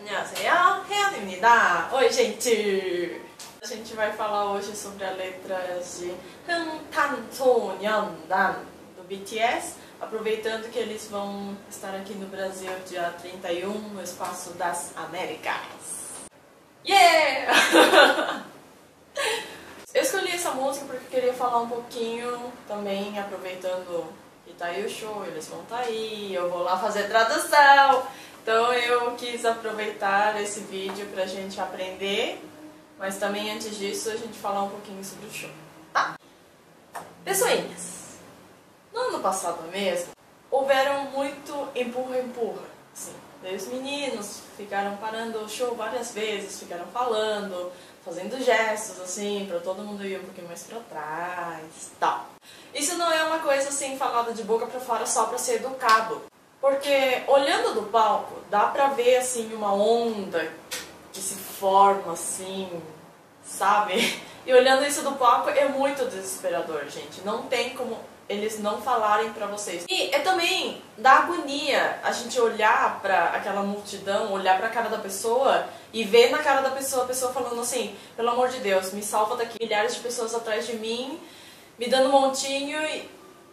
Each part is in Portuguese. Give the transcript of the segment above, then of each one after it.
안녕하세요, 혜연입니다. Oi, gente! A gente vai falar hoje sobre a letra de 흥탄소년단 do BTS, aproveitando que eles vão estar aqui no Brasil dia 31 no Espaço das Américas. Yeah! Eu escolhi essa música porque eu queria falar um pouquinho também, aproveitando que tá aí o show, eles vão estar aí, eu vou lá fazer tradução. Então eu quis aproveitar esse vídeo pra gente aprender, mas também antes disso a gente falar um pouquinho sobre o show, tá? Pessoinhas, no ano passado mesmo, houveram muito empurra-empurra, assim. Daí os meninos ficaram parando o show várias vezes, ficaram falando, fazendo gestos assim, pra todo mundo ir um pouquinho mais pra trás, tal. Isso não é uma coisa assim falada de boca pra fora só pra ser educado. Porque olhando do palco, dá pra ver assim uma onda que se forma assim, sabe? E olhando isso do palco é muito desesperador, gente. Não tem como eles não falarem pra vocês. E é também da agonia a gente olhar pra aquela multidão, olhar pra cara da pessoa e ver na cara da pessoa, a pessoa falando assim, pelo amor de Deus, me salva daqui. Milhares de pessoas atrás de mim, me dando um montinho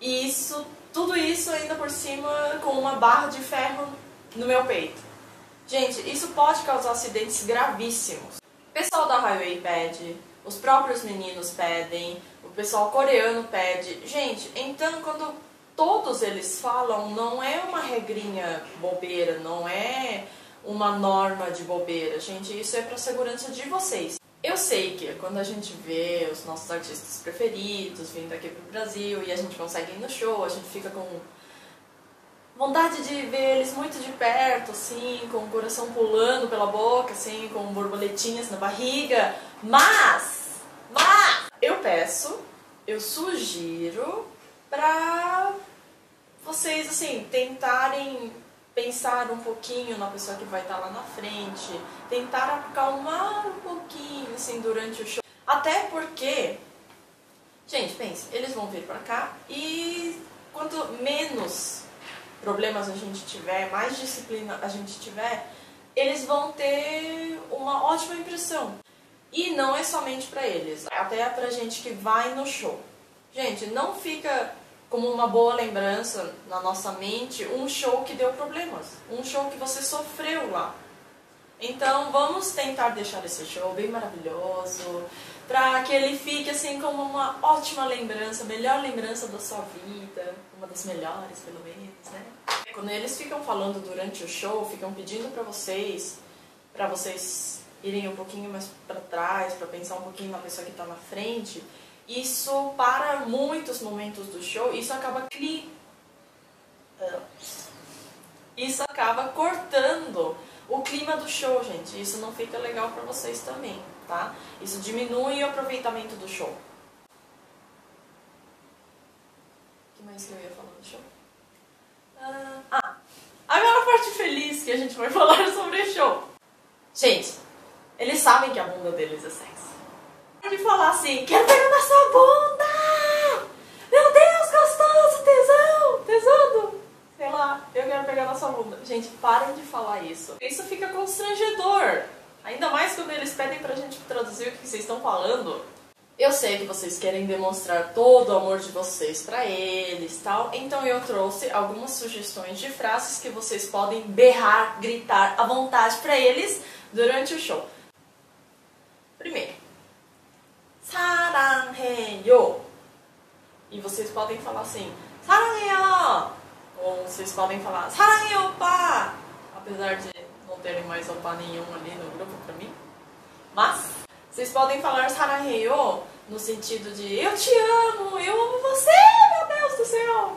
e isso... Tudo isso ainda por cima com uma barra de ferro no meu peito. Gente, isso pode causar acidentes gravíssimos. O pessoal da Highway pede, os próprios meninos pedem, o pessoal coreano pede. Gente, então quando todos eles falam, não é uma regrinha bobeira, não é uma norma de bobeira. Gente, isso é para a segurança de vocês. Eu sei que quando a gente vê os nossos artistas preferidos vindo aqui pro Brasil e a gente consegue ir no show, a gente fica com vontade de ver eles muito de perto, assim, com o coração pulando pela boca, assim, com borboletinhas na barriga. Mas eu sugiro pra vocês, assim, tentarem pensar um pouquinho na pessoa que vai estar lá na frente, tentar acalmar um pouquinho, assim, durante o show. Até porque, gente, pense, eles vão vir pra cá e quanto menos problemas a gente tiver, mais disciplina a gente tiver, eles vão ter uma ótima impressão. E não é somente pra eles, até pra gente que vai no show. Gente, não fica como uma boa lembrança na nossa mente um show que deu problemas, um show que você sofreu lá. Então vamos tentar deixar esse show bem maravilhoso, para que ele fique assim como uma ótima lembrança, a melhor lembrança da sua vida, uma das melhores pelo menos, né? Quando eles ficam falando durante o show, ficam pedindo para vocês irem um pouquinho mais para trás, para pensar um pouquinho na pessoa que está na frente. Isso, para muitos momentos do show, isso acaba cortando o clima do show, gente. Isso não fica legal pra vocês também, tá? Isso diminui o aproveitamento do show. O que mais que eu ia falar do show? Agora a parte feliz que a gente vai falar sobre o show. Gente, eles sabem que a bunda deles é sexy. De falar assim, quero pegar na sua bunda! Meu Deus, gostoso, tesão, tesudo! Sei lá, eu quero pegar na sua bunda. Gente, parem de falar isso. Isso fica constrangedor. Ainda mais quando eles pedem pra gente traduzir o que vocês estão falando. Eu sei que vocês querem demonstrar todo o amor de vocês pra eles, tal. Então eu trouxe algumas sugestões de frases que vocês podem berrar, gritar à vontade pra eles durante o show. Primeiro. 사랑해요. E vocês podem falar assim, 사랑해요. Ou vocês podem falar, 사랑해요, 오빠. Apesar de não terem mais opa nenhum ali no grupo pra mim. Mas, vocês podem falar 사랑해요 no sentido de eu te amo, eu amo você, meu Deus do céu.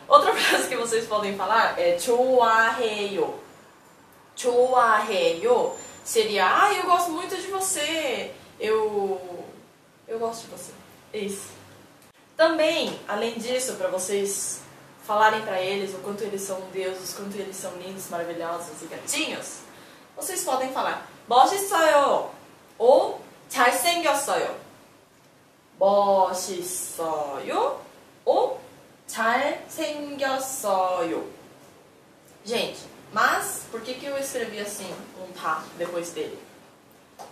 Outra frase que vocês podem falar é 좋아해요. 좋아해요 seria, eu gosto muito de você. Eu gosto de você. É isso. Também, além disso, para vocês falarem para eles o quanto eles são deuses, o quanto eles são lindos, maravilhosos e gatinhos, vocês podem falar 멋있어요 ou 잘생겼어요. 멋있어요 ou 잘생겼어요. Gente, Mas, por que eu escrevi assim, um tá depois dele?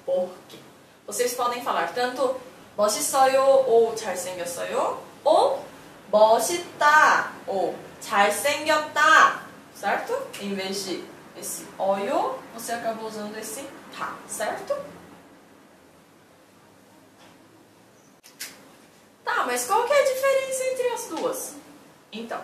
Porque vocês podem falar tanto 멋있어요 ou 잘생겼어요 ou 멋있다 ou 잘생겼다, certo? Em vez de esse 어요, você acabou usando esse tá, certo? Tá, mas qual que é a diferença entre as duas? Então,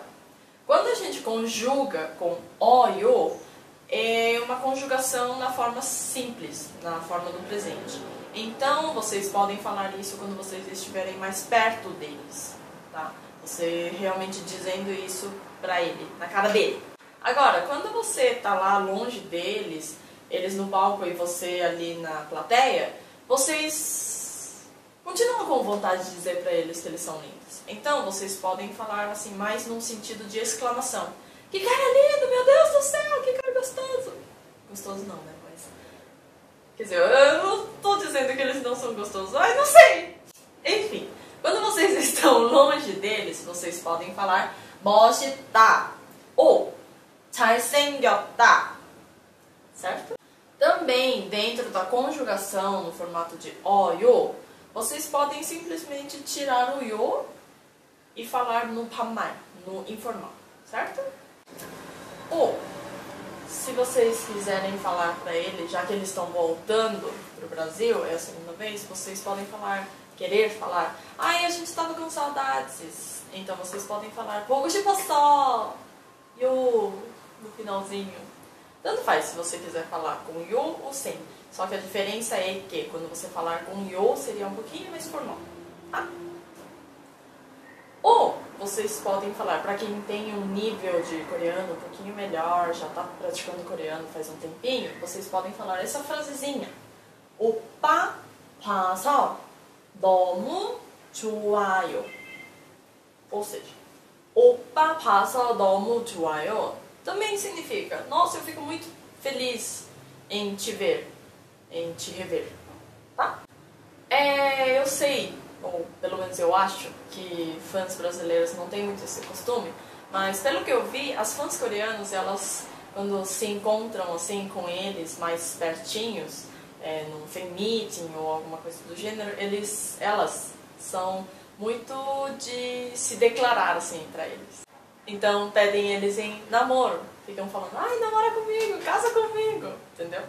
quando a gente conjuga com 어요, é uma conjugação na forma simples, na forma do presente. Então, vocês podem falar isso quando vocês estiverem mais perto deles, tá? Você realmente dizendo isso pra ele, na cara dele. Agora, quando você tá lá longe deles, eles no palco e você ali na plateia, vocês continuam com vontade de dizer pra eles que eles são lindos. Então, vocês podem falar assim, mais num sentido de exclamação. Que cara lindo, meu Deus do céu, que cara gostoso. Gostoso não, né? Mas... Quer dizer, eu não tô dizendo que eles não são gostosos. Ai, não sei. Enfim, quando vocês estão longe deles, vocês podem falar 멋있다 ou 잘생겼다. Certo? Também, dentro da conjugação no formato de 어요, vocês podem simplesmente tirar o 요 e falar no 반말, no informal. Certo? Ou, se vocês quiserem falar para ele, já que eles estão voltando para o Brasil, é a segunda vez, vocês podem falar, querer falar, ai, a gente estava com saudades. Então vocês podem falar, 보고 싶었어, 요, no finalzinho. Tanto faz se você quiser falar com yo ou sem. Só que a diferença é que quando você falar com yo, seria um pouquinho mais formal. Tá? Ou vocês podem falar, para quem tem um nível de coreano um pouquinho melhor, já está praticando coreano faz um tempinho, vocês podem falar essa frasezinha. 오빠 봐서 너무 좋아요. Ou seja, 오빠 봐서 너무 좋아요 também significa, nossa, eu fico muito feliz em te ver, em te rever. Tá? Eu sei, ou pelo menos eu acho, que fãs brasileiros não têm muito esse costume, mas pelo que eu vi, as fãs coreanas, elas, quando se encontram assim com eles mais pertinhos, num fan meeting ou alguma coisa do gênero, elas são muito de se declarar assim pra eles. Então pedem eles em namoro, ficam falando, ai, namora comigo, casa comigo, entendeu?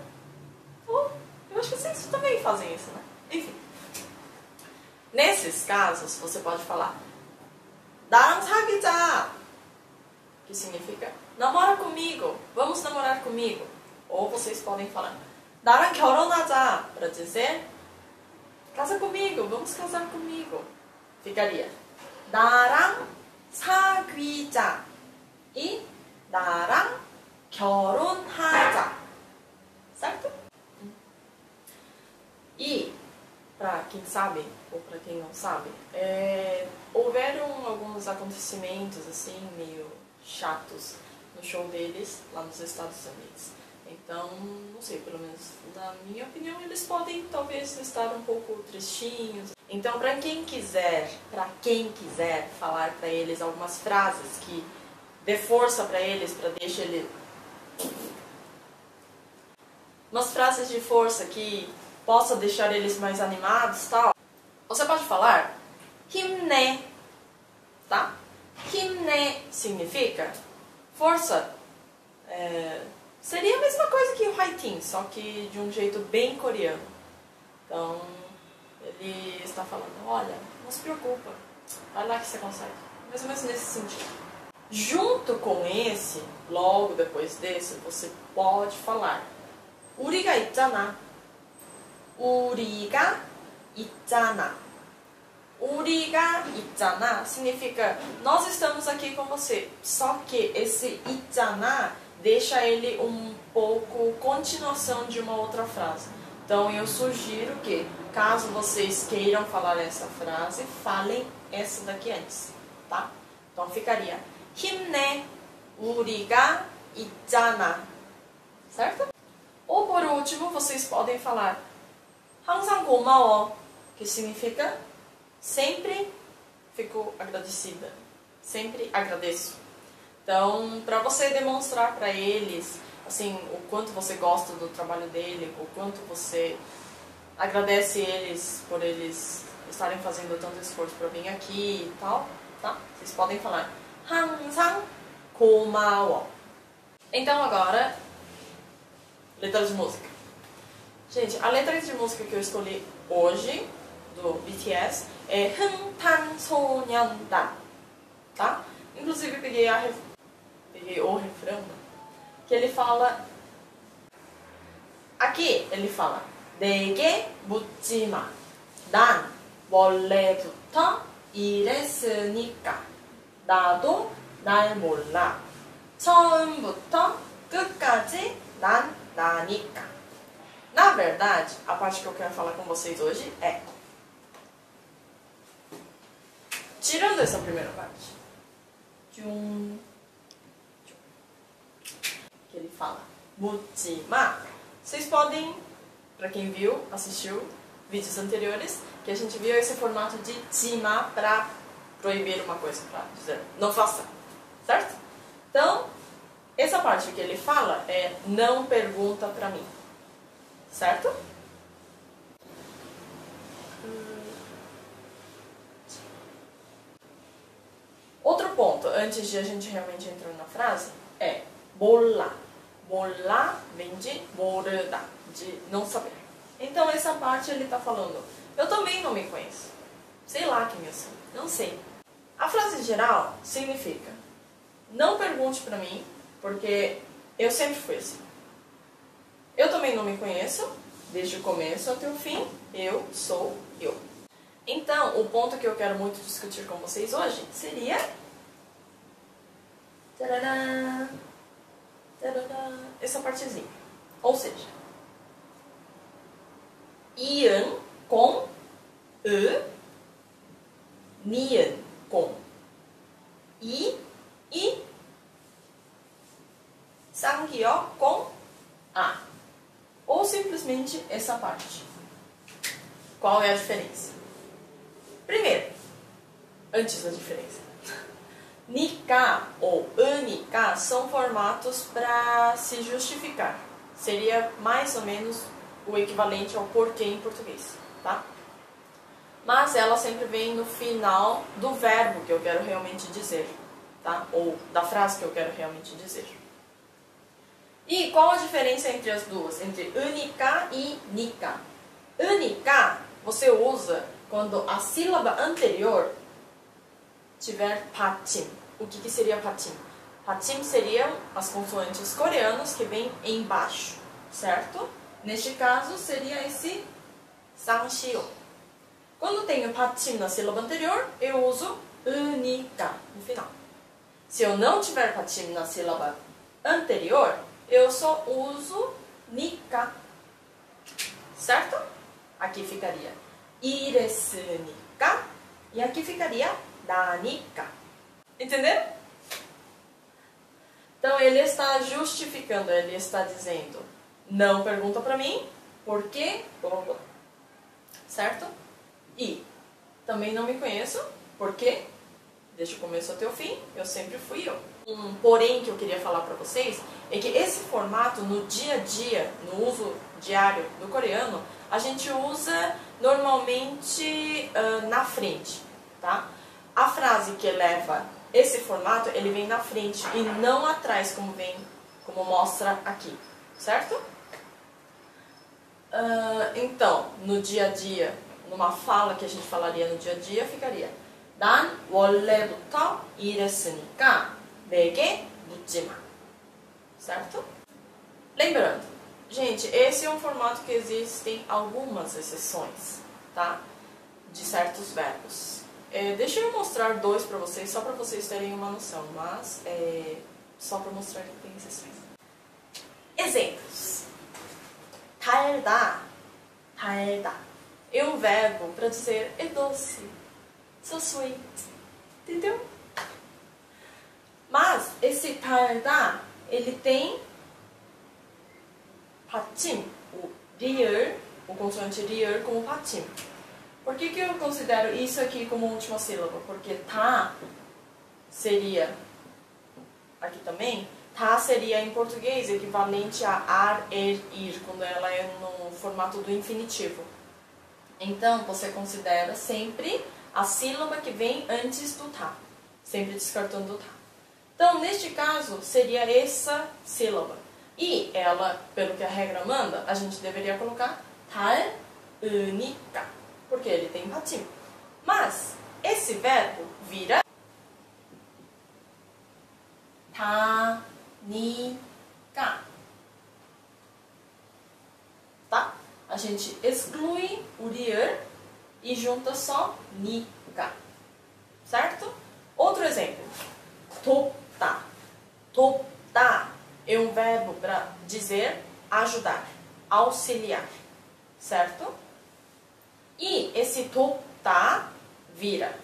Eu acho que vocês também fazem isso, né? Enfim. Nesses casos, você pode falar 나랑 사귀자, que significa namora comigo, vamos namorar comigo. Ou vocês podem falar 나랑 결혼하자, para dizer casa comigo, vamos casar comigo. Ficaria 나랑 사귀자 e 나랑 결혼하자. Certo? E para quem sabe, ou para quem não sabe, houveram alguns acontecimentos assim, meio chatos no show deles lá nos Estados Unidos. Então, não sei, pelo menos na minha opinião, eles podem talvez estar um pouco tristinhos. Então, para quem quiser falar para eles algumas frases que dê força para eles, para deixar ele... umas frases de força que possa deixar eles mais animados, tal. Você pode falar 힘내, tá? 힘내 significa força. Seria a mesma coisa que o 화이팅, só que de um jeito bem coreano. Então, ele está falando, olha, não se preocupa, vai lá que você consegue. Mais ou menos nesse sentido. Junto com esse, logo depois desse, você pode falar 우리가 있잖아. 우리가 있잖아. 우리가 있잖아 significa nós estamos aqui com você. Só que esse 있잖아 deixa ele um pouco continuação de uma outra frase. Então eu sugiro que, caso vocês queiram falar essa frase, falem essa daqui antes, tá? Então ficaria 힘내, 우리가 있잖아. Certo? Ou por último, vocês podem falar 항상 고마워, que significa sempre fico agradecida, sempre agradeço. Então, para você demonstrar para eles assim, o quanto você gosta do trabalho dele, o quanto você agradece eles por eles estarem fazendo tanto esforço para vir aqui e tal, tá? Vocês podem falar 항상 고마워. Então agora, letra de música. Gente, a letra de música que eu escolhi hoje, do BTS, é 흥탄소년단, tá? Inclusive peguei o refrão, que ele fala... Aqui ele fala 내게 묻지 마. 난 원래부터 이랬으니까. 나도 날 몰라. 처음부터 끝까지 난 나니까. Na verdade, a parte que eu quero falar com vocês hoje é... Tirando essa primeira parte, que ele fala 묻지 마. Vocês podem, para quem viu, assistiu vídeos anteriores, que a gente viu esse formato de tima para proibir uma coisa, para dizer não faça, certo? Então, essa parte que ele fala é não pergunta pra mim, certo? Outro ponto, antes de a gente realmente entrar na frase, é 몰라. 몰라 vem de 모르다, de não saber. Então essa parte ele está falando, eu também não me conheço. Sei lá quem eu sou, não sei. A frase geral significa, não pergunte pra mim, porque eu sempre fui assim. Eu também não me conheço, desde o começo até o fim, eu sou eu. Então, o ponto que eu quero muito discutir com vocês hoje seria... Tadadá, tadadá, essa partezinha. Ou seja, ian com e, nian com i, 쌍기역 com a. Ou simplesmente essa parte. Qual é a diferença? Primeiro, antes da diferença, nika ou anika são formatos para se justificar. Seria mais ou menos o equivalente ao porquê em português, tá? Mas ela sempre vem no final do verbo que eu quero realmente dizer, tá? Ou da frase que eu quero realmente dizer. E qual a diferença entre as duas? Entre anika e nika. Anika você usa quando a sílaba anterior tiver patim. O que seria patim? Patim seriam as consoantes coreanas que vêm embaixo, certo? Neste caso seria esse 쌍시오. Quando tenho patim na sílaba anterior, eu uso unika no final. Se eu não tiver patim na sílaba anterior, eu só uso nika, certo? Aqui ficaria ires으니까 e aqui ficaria 나니까. Entenderam? Então ele está justificando, ele está dizendo, não pergunta pra mim, por quê? Certo? E também não me conheço, porque desde o começo até o fim, eu sempre fui eu. Um porém que eu queria falar pra vocês é que esse formato no dia a dia, no uso diário do coreano, a gente usa normalmente na frente, tá? A frase que leva esse formato, ele vem na frente e não atrás, como mostra aqui, certo? Então, no dia a dia, numa fala que a gente falaria no dia a dia, ficaria 난 원래부터 이랬으니까 내게 묻지 마. Certo? Lembrando, gente, esse é um formato que existem algumas exceções, tá? De certos verbos. Deixa eu mostrar dois pra vocês, só pra vocês terem uma noção, mas só pra mostrar que tem exceções. Exemplos. 달다, 달다. É um verbo pra dizer é doce. So sweet. Entendeu? Mas esse 달다, ele tem 받침, o 리을, o consoante 리을 como 받침. Por que eu considero isso aqui como última sílaba? Porque tá seria aqui também Tá seria em português equivalente a ar, ir, quando ela é no formato do infinitivo. Então, você considera sempre a sílaba que vem antes do tá, sempre descartando o tá. Então, neste caso, seria essa sílaba. E ela, pelo que a regra manda, a gente deveria colocar 달으니까, porque ele tem patinho. Mas, esse verbo vira 다니까. Tá? A gente exclui o 리을 e junta só 니까. Certo? Outro exemplo. 돕다. 돕다 é um verbo para dizer ajudar, auxiliar. Certo? E esse 돕다 vira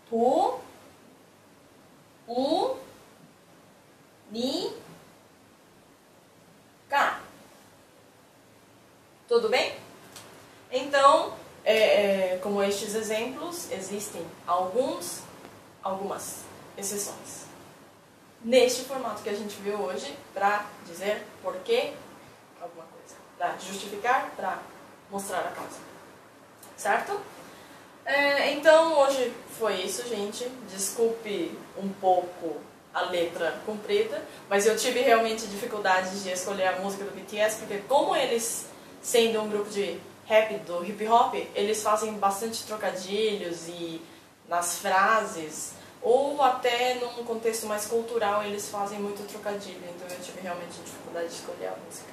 도, 우, 니, cá. Tudo bem? Então, como estes exemplos, existem algumas exceções. Neste formato que a gente viu hoje, para dizer porquê alguma coisa. Para justificar, para mostrar a causa. Certo? Então, hoje foi isso, gente. Desculpe um pouco a letra comprida, mas eu tive realmente dificuldade de escolher a música do BTS, porque como eles, sendo um grupo de rap, do hip hop, eles fazem bastante trocadilhos e nas frases, ou até num contexto mais cultural eles fazem muito trocadilho, então eu tive realmente dificuldade de escolher a música.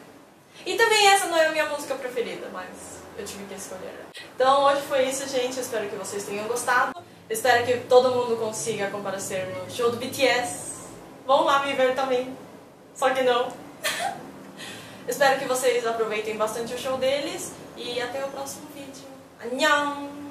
E também essa não é a minha música preferida, mas eu tive que escolher. Então hoje foi isso, gente. Eu espero que vocês tenham gostado. Eu espero que todo mundo consiga comparecer no show do BTS. Vão lá me ver também. Só que não. Espero que vocês aproveitem bastante o show deles. E até o próximo vídeo. Annyeong!